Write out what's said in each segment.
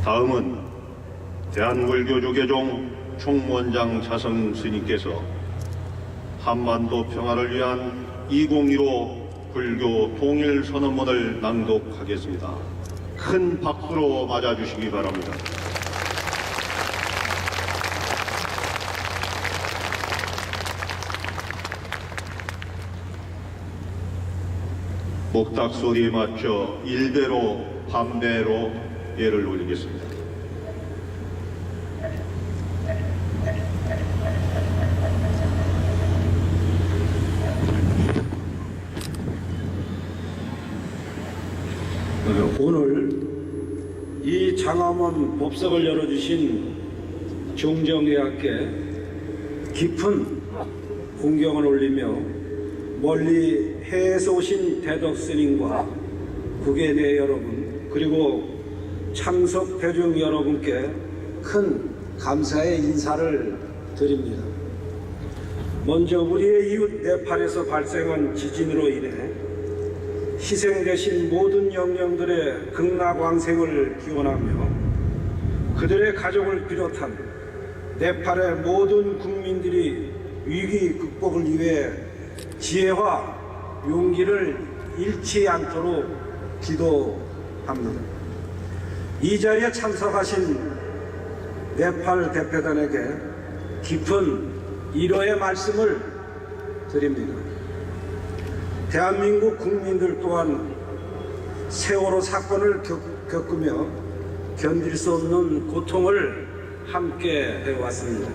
다음은 대한불교조계종 총무원장 차성 스님께서 한반도 평화를 위한 2015 불교 통일선언문을 낭독하겠습니다. 큰 박수로 맞아주시기 바랍니다. 목탁 소리에 맞춰 일배로 반배로 예를 올리겠습니다. 오늘 이 장암원 법석을 열어주신 종정회학께 깊은 공경을 올리며 멀리 해에서 오신 대덕스님과 국외대 여러분 그리고 참석 대중 여러분께 큰 감사의 인사를 드립니다. 먼저 우리의 이웃 네팔에서 발생한 지진으로 인해 희생되신 모든 영령들의 극락왕생을 기원하며 그들의 가족을 비롯한 네팔의 모든 국민들이 위기 극복을 위해 지혜와 용기를 잃지 않도록 기도합니다. 이 자리에 참석하신 네팔 대표단에게 깊은 위로의 말씀을 드립니다. 대한민국 국민들 또한 세월호 사건을 겪으며 견딜 수 없는 고통을 함께 해왔습니다.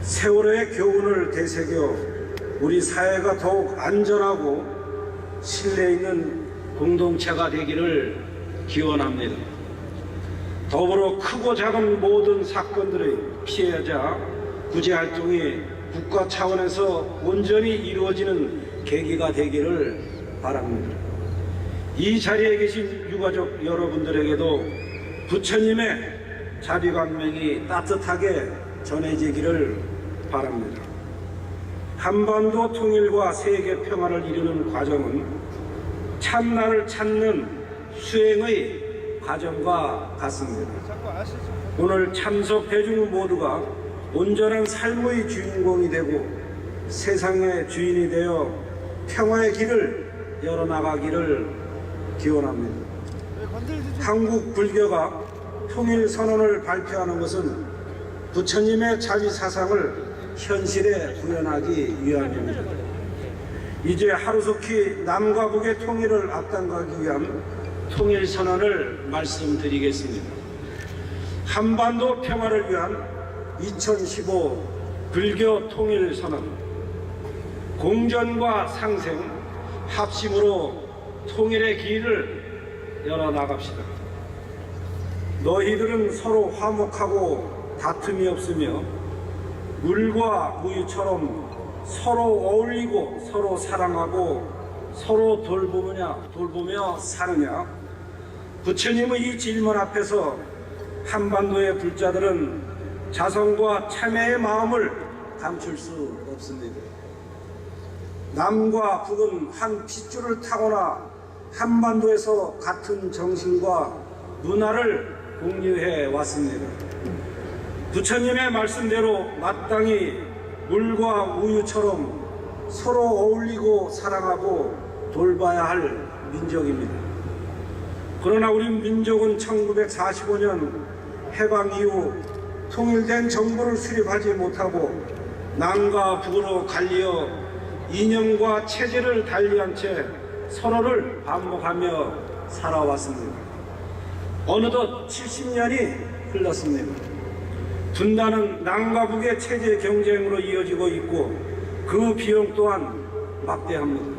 세월호의 교훈을 되새겨 우리 사회가 더욱 안전하고 신뢰 있는 공동체가 되기를 기원합니다. 더불어 크고 작은 모든 사건들의 피해자 구제 활동이 국가 차원에서 온전히 이루어지는 계기가 되기를 바랍니다. 이 자리에 계신 유가족 여러분들에게도 부처님의 자비광명이 따뜻하게 전해지기를 바랍니다. 한반도 통일과 세계 평화를 이루는 과정은 참나를 찾는 수행의 과정과 같습니다. 오늘 참석 대중 모두가 온전한 삶의 주인공이 되고 세상의 주인이 되어 평화의 길을 열어나가기를 기원합니다. 한국 불교가 통일선언을 발표하는 것은 부처님의 자비사상을 현실에 구현하기 위함입니다. 이제 하루속히 남과 북의 통일을 앞당기기 위한 통일선언을 말씀드리겠습니다. 한반도 평화를 위한 2015 불교 통일선언, 공존과 상생, 합심으로 통일의 길을 열어나갑시다. 너희들은 서로 화목하고 다툼이 없으며 물과 우유처럼 서로 어울리고 서로 사랑하고 서로 돌보며 사느냐? 부처님의 이 질문 앞에서 한반도의 불자들은 자성과 참회의 마음을 감출 수 없습니다. 남과 북은 한 핏줄을 타거나 한반도에서 같은 정신과 문화를 공유해 왔습니다. 부처님의 말씀대로 마땅히 물과 우유처럼 서로 어울리고 사랑하고 돌봐야 할 민족입니다. 그러나 우리 민족은 1945년 해방 이후 통일된 정부를 수립하지 못하고 남과 북으로 갈리어 이념과 체제를 달리한 채 서로를 반복하며 살아왔습니다. 어느덧 70년이 흘렀습니다. 분단은 남과 북의 체제 경쟁으로 이어지고 있고 그 비용 또한 막대합니다.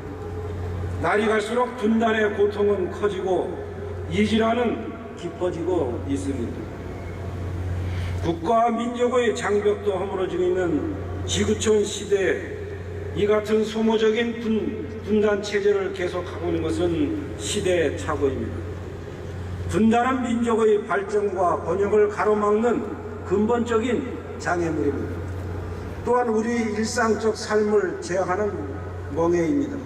날이 갈수록 분단의 고통은 커지고 이질환은 깊어지고 있습니다. 국가와 민족의 장벽도 허물어지고 있는 지구촌 시대에 이 같은 소모적인 분단 체제를 계속하고 있는 것은 시대의 착오입니다. 분단은 민족의 발전과 번영을 가로막는 근본적인 장애물입니다. 또한 우리 일상적 삶을 제약하는 멍해입니다.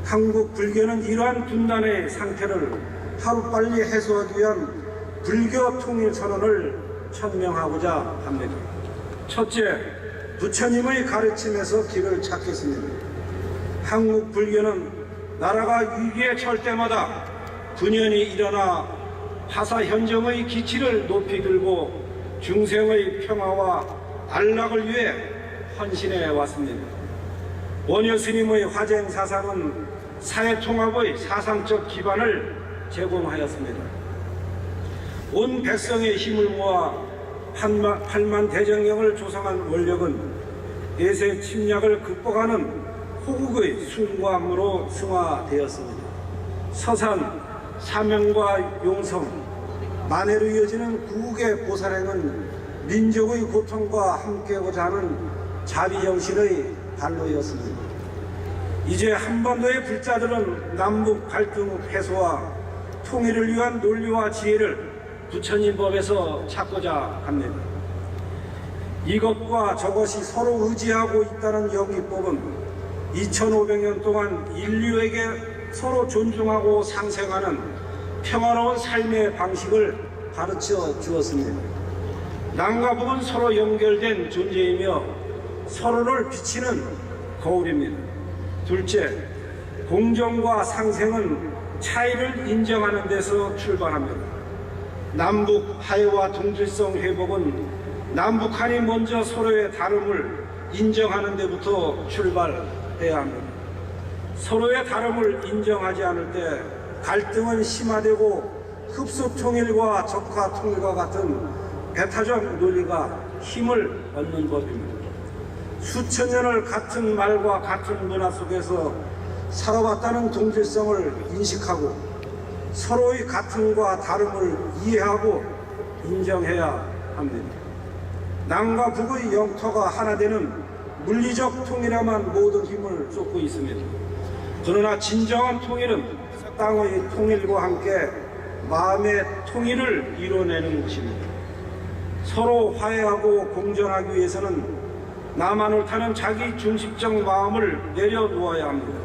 한국 불교는 이러한 분단의 상태를 하루빨리 해소하기 위한 불교 통일 선언을 천명하고자 합니다. 첫째, 부처님의 가르침에서 길을 찾겠습니다. 한국 불교는 나라가 위기에 처할 때마다 분연히 일어나 화사현정의 기치를 높이 들고 중생의 평화와 안락을 위해 헌신해 왔습니다. 원효 스님의 화쟁 사상은 사회통합의 사상적 기반을 제공하였습니다. 온 백성의 힘을 모아 8만 대정령을 조성한 원력은 내세 침략을 극복하는 호국의 숭고함으로 승화되었습니다. 서산, 사명과 용성, 만해로 이어지는 구국의 보살행은 민족의 고통과 함께하고자 하는 자비정신의 발로였습니다. 이제 한반도의 불자들은 남북 갈등 해소와 통일을 위한 논리와 지혜를 부처님 법에서 찾고자 합니다. 이것과 저것이 서로 의지하고 있다는 영기법은 2500년 동안 인류에게 서로 존중하고 상생하는 평화로운 삶의 방식을 가르쳐 주었습니다. 남과 북은 서로 연결된 존재이며 서로를 비치는 거울입니다. 둘째, 공정과 상생은 차이를 인정하는 데서 출발합니다. 남북 화해와 동질성 회복은 남북한이 먼저 서로의 다름을 인정하는 데부터 출발해야 합니다. 서로의 다름을 인정하지 않을 때 갈등은 심화되고 흡수 통일과 적화 통일과 같은 배타적 논리가 힘을 얻는 법입니다. 수천 년을 같은 말과 같은 문화 속에서 살아왔다는 동질성을 인식하고 서로의 같음과 다름을 이해하고 인정해야 합니다. 남과 북의 영토가 하나 되는 물리적 통일에만 모든 힘을 쏟고 있습니다. 그러나 진정한 통일은 땅의 통일과 함께 마음의 통일을 이뤄내는 것입니다. 서로 화해하고 공존하기 위해서는 나만 옳다는 자기 중심적 마음을 내려놓아야 합니다.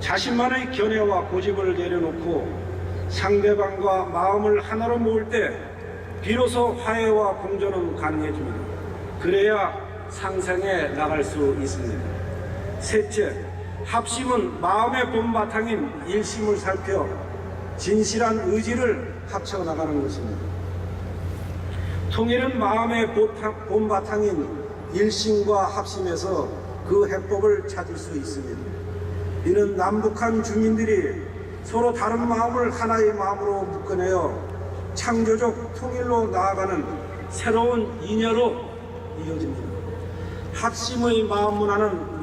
자신만의 견해와 고집을 내려놓고 상대방과 마음을 하나로 모을 때 비로소 화해와 공존은 가능해집니다. 그래야 상생해 나갈 수 있습니다. 셋째, 합심은 마음의 본바탕인 일심을 살펴 진실한 의지를 합쳐 나가는 것입니다. 통일은 마음의 본바탕인 일심과 합심에서 그 해법을 찾을 수 있습니다. 이는 남북한 주민들이 서로 다른 마음을 하나의 마음으로 묶어내어 창조적 통일로 나아가는 새로운 인연으로 이어집니다. 합심의 마음 문화는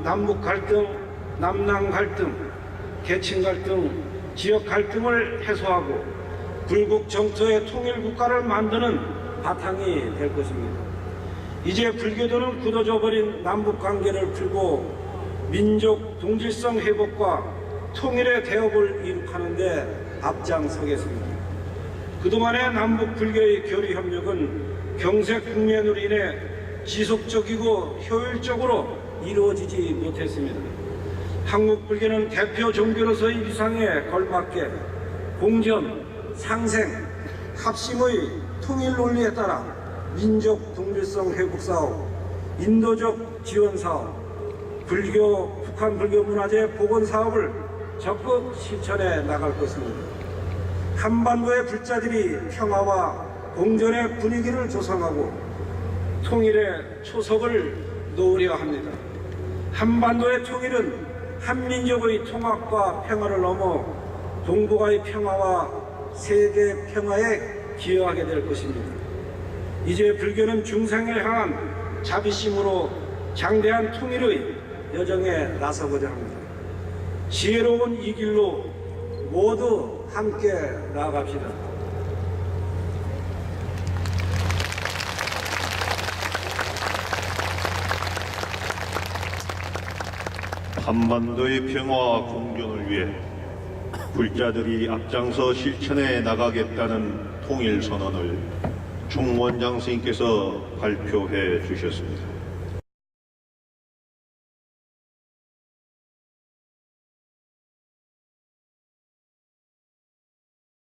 남북 갈등, 남남 갈등, 계층 갈등, 지역 갈등을 해소하고 불국 정토의 통일 국가를 만드는 바탕이 될 것입니다. 이제 불교도는 굳어져 버린 남북 관계를 풀고 민족 동질성 회복과 통일의 대업을 이룩하는 데 앞장서겠습니다. 그동안의 남북 불교의 교류 협력은 경색 국면으로 인해 지속적이고 효율적으로 이루어지지 못했습니다. 한국 불교는 대표 종교로서의 위상에 걸맞게 공전, 상생, 합심의 통일 논리에 따라 민족 동질성 회복 사업, 인도적 지원 사업, 북한 불교 문화재 복원 사업을 적극 실천해 나갈 것입니다. 한반도의 불자들이 평화와 공존의 분위기를 조성하고 통일의 초석을 놓으려 합니다. 한반도의 통일은 한민족의 통합과 평화를 넘어 동북아의 평화와 세계 평화에 기여하게 될 것입니다. 이제 불교는 중생을 향한 자비심으로 장대한 통일의 여정에 나서고자 합니다. 지혜로운 이 길로 모두 함께 나아갑시다. 한반도의 평화와 공존을 위해 불자들이 앞장서 실천해 나가겠다는 통일선언을 총무원장 스님께서 발표해 주셨습니다.